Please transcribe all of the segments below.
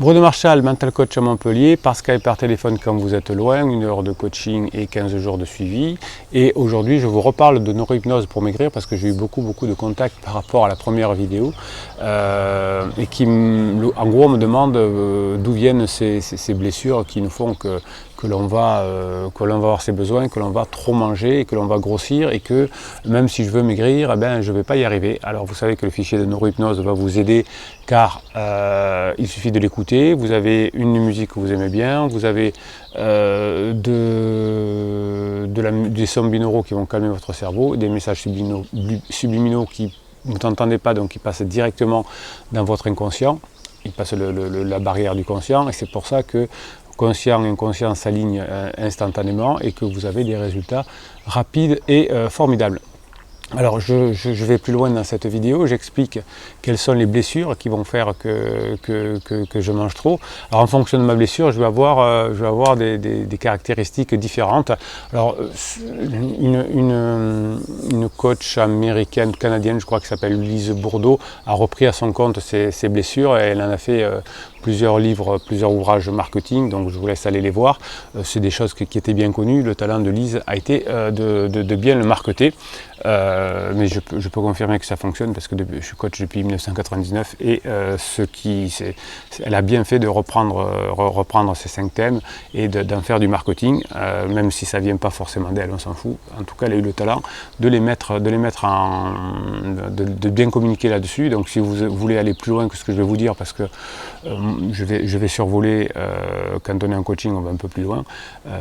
Bruno Marchal, mental coach à Montpellier, par Skype, par téléphone quand vous êtes loin, 1 heure de coaching et 15 jours de suivi. Et aujourd'hui, je vous reparle de neurohypnose pour maigrir parce que j'ai eu beaucoup de contacts par rapport à la première vidéo et qui, en gros, me demandent d'où viennent ces blessures qui nous font que l'on va avoir ses besoins, que l'on va trop manger et que l'on va grossir et que même si je veux maigrir, eh ben, je ne vais pas y arriver. Alors vous savez que le fichier de neurohypnose va vous aider car il suffit de l'écouter. Vous avez une musique que vous aimez bien, vous avez des sons binauraux qui vont calmer votre cerveau, des messages subliminaux qui vous n'entendez pas, donc qui passent directement dans votre inconscient. Ils passent la barrière du conscient et c'est pour ça que conscient et inconscient s'alignent instantanément et que vous avez des résultats rapides et formidables. Alors je vais plus loin dans cette vidéo, j'explique quelles sont les blessures qui vont faire que je mange trop. Alors en fonction de ma blessure, je vais avoir des caractéristiques différentes. Alors une coach américaine, canadienne, je crois qu'elle s'appelle Lise Bourdeau, a repris à son compte ces blessures et elle en a fait plusieurs livres, plusieurs ouvrages marketing, donc je vous laisse aller les voir. C'est des choses qui étaient bien connues. Le talent de Lise a été de bien le marketer. Mais je peux confirmer que ça fonctionne parce que je suis coach depuis 1999 et elle a bien fait de reprendre ces 5 thèmes et d'en faire du marketing, même si ça ne vient pas forcément d'elle, on s'en fout. En tout cas, elle a eu le talent de bien communiquer là-dessus. Donc si vous voulez aller plus loin que ce que je vais vous dire, parce que je vais survoler, quand on est en coaching, on va un peu plus loin,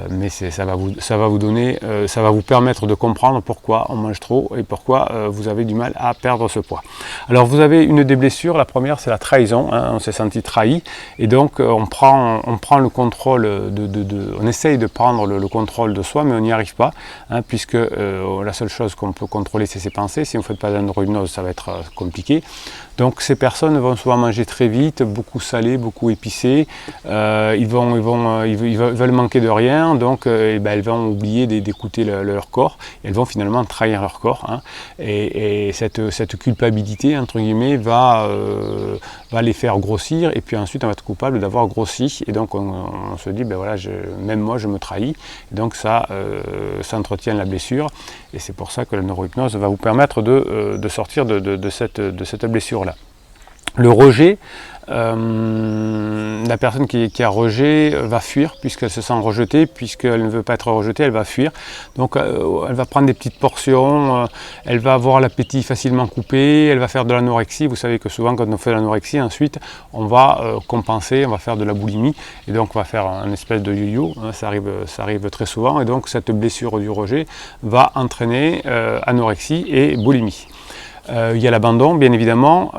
mais ça va vous permettre de comprendre pourquoi on mange trop et pourquoi vous avez du mal à perdre ce poids. Alors vous avez une des blessures, la première c'est la trahison, hein, on s'est senti trahi et donc on prend le contrôle, on essaye de prendre le contrôle de soi mais on n'y arrive pas, hein, puisque la seule chose qu'on peut contrôler c'est ses pensées. Si vous ne faites pas de neurohypnose ça va être compliqué. Donc ces personnes vont souvent manger très vite, beaucoup salé, beaucoup épicé, ils veulent manquer de rien, donc elles vont oublier d'écouter leur corps, et elles vont finalement trahir leur corps, hein, et cette culpabilité entre guillemets va les faire grossir, et puis ensuite on va être coupable d'avoir grossi, et donc on se dit ben voilà, même moi je me trahis, et donc ça entretient la blessure, et c'est pour ça que la neurohypnose va vous permettre de sortir de cette blessure là. Le rejet, la personne qui a rejet va fuir puisqu'elle se sent rejetée, puisqu'elle ne veut pas être rejetée, elle va fuir. Donc elle va prendre des petites portions, elle va avoir l'appétit facilement coupé, elle va faire de l'anorexie. Vous savez que souvent quand on fait de l'anorexie, ensuite on va compenser, on va faire de la boulimie et donc on va faire un espèce de yo-yo, hein, ça arrive très souvent, et donc cette blessure du rejet va entraîner anorexie et boulimie. Il y a l'abandon, bien évidemment,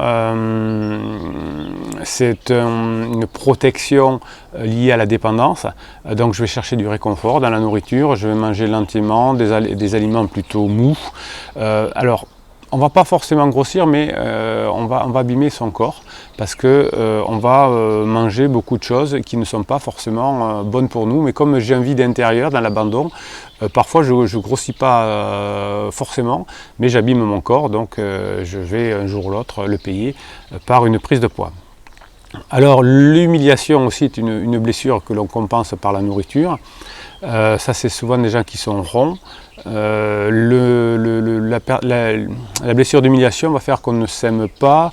c'est une protection liée à la dépendance, donc je vais chercher du réconfort dans la nourriture, je vais manger lentement, des aliments plutôt mous. Alors, on ne va pas forcément grossir, mais on va abîmer son corps parce qu'on va manger beaucoup de choses qui ne sont pas forcément bonnes pour nous. Mais comme j'ai un vide intérieur dans l'abandon, parfois je ne grossis pas forcément, mais j'abîme mon corps, donc je vais un jour ou l'autre le payer par une prise de poids. Alors l'humiliation aussi est une blessure que l'on compense par la nourriture. Ça c'est souvent des gens qui sont ronds. La blessure d'humiliation va faire qu'on ne s'aime pas,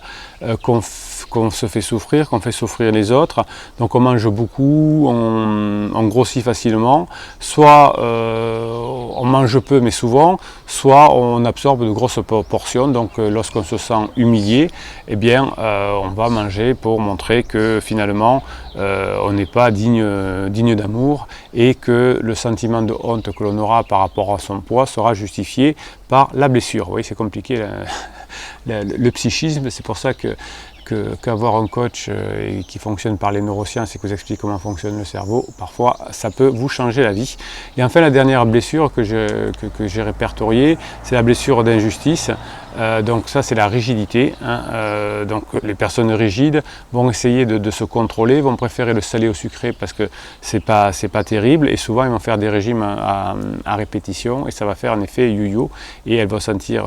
qu'on se fait souffrir, qu'on fait souffrir les autres. Donc on mange beaucoup, on grossit facilement, soit on mange peu mais souvent, soit on absorbe de grosses portions. Donc lorsqu'on se sent humilié, eh bien on va manger pour montrer que finalement on n'est pas digne d'amour, et que le sentiment de honte que l'on aura par rapport à son poids sera justifié par la blessure. Vous voyez, c'est compliqué le psychisme, c'est pour ça qu'avoir un coach qui fonctionne par les neurosciences et qui vous explique comment fonctionne le cerveau, parfois ça peut vous changer la vie. Et enfin la dernière blessure que j'ai répertoriée, c'est la blessure d'injustice. Donc ça c'est la rigidité, hein. Donc les personnes rigides vont essayer de se contrôler, vont préférer le salé au sucré parce que c'est pas terrible, et souvent ils vont faire des régimes à répétition et ça va faire un effet yo-yo et elles vont sentir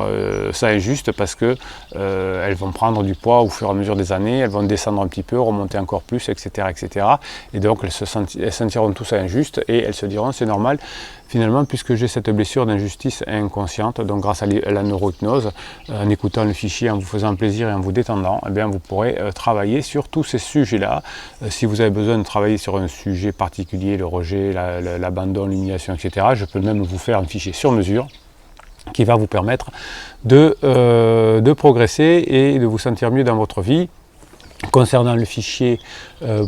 ça injuste parce que elles vont prendre du poids au fur et à mesure des années, elles vont descendre un petit peu, remonter encore plus, etc. etc. Et donc elles sentiront tout ça injuste et elles se diront c'est normal finalement puisque j'ai cette blessure d'injustice inconsciente. Donc grâce à la neurohypnose, en écoutant le fichier, en vous faisant plaisir et en vous détendant, eh bien, vous pourrez travailler sur tous ces sujets-là. Si vous avez besoin de travailler sur un sujet particulier, le rejet, l'abandon, l'humiliation, etc., je peux même vous faire un fichier sur mesure qui va vous permettre de progresser et de vous sentir mieux dans votre vie. Concernant le fichier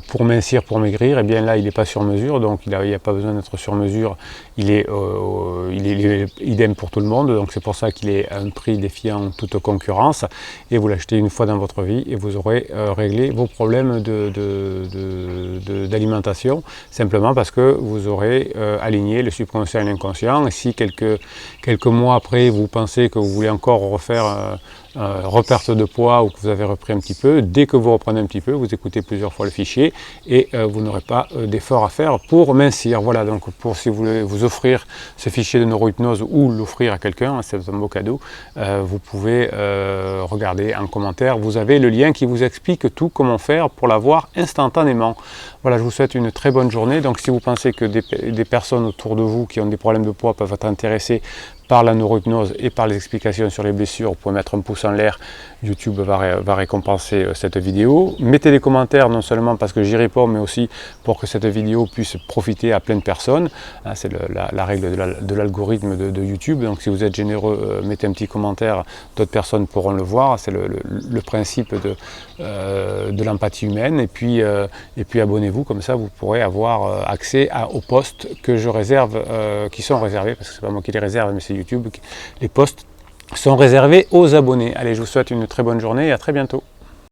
pour mincir, pour maigrir, eh bien là il n'est pas sur mesure, donc il n'y a pas besoin d'être sur mesure, il est idem pour tout le monde, donc c'est pour ça qu'il est à un prix défiant toute concurrence, et vous l'achetez une fois dans votre vie et vous aurez réglé vos problèmes d'alimentation, simplement parce que vous aurez aligné le subconscient et l'inconscient. Et si quelques mois après vous pensez que vous voulez encore refaire reperte de poids ou que vous avez repris un petit peu, dès que vous reprenez un petit peu, vous écoutez plusieurs fois le fichier et vous n'aurez pas d'effort à faire pour mincir. Voilà, donc si vous voulez vous offrir ce fichier de neurohypnose ou l'offrir à quelqu'un, c'est un beau cadeau, vous pouvez regarder en commentaire, vous avez le lien qui vous explique tout comment faire pour l'avoir instantanément. Voilà, je vous souhaite une très bonne journée. Donc si vous pensez que des personnes autour de vous qui ont des problèmes de poids peuvent être intéressées par la neurohypnose et par les explications sur les blessures, vous pouvez mettre un pouce en l'air, YouTube va récompenser cette vidéo. Mettez des commentaires, non seulement parce que j'y réponds, mais aussi pour que cette vidéo puisse profiter à plein de personnes. C'est la règle de l'algorithme de YouTube, donc si vous êtes généreux, mettez un petit commentaire, d'autres personnes pourront le voir. C'est le principe de l'empathie humaine. Et puis abonnez-vous, comme ça vous pourrez avoir accès aux posts que je réserve, qui sont réservés, parce que c'est pas moi qui les réserve, mais c'est YouTube. Les posts sont réservés aux abonnés. Allez, je vous souhaite une très bonne journée et à très bientôt.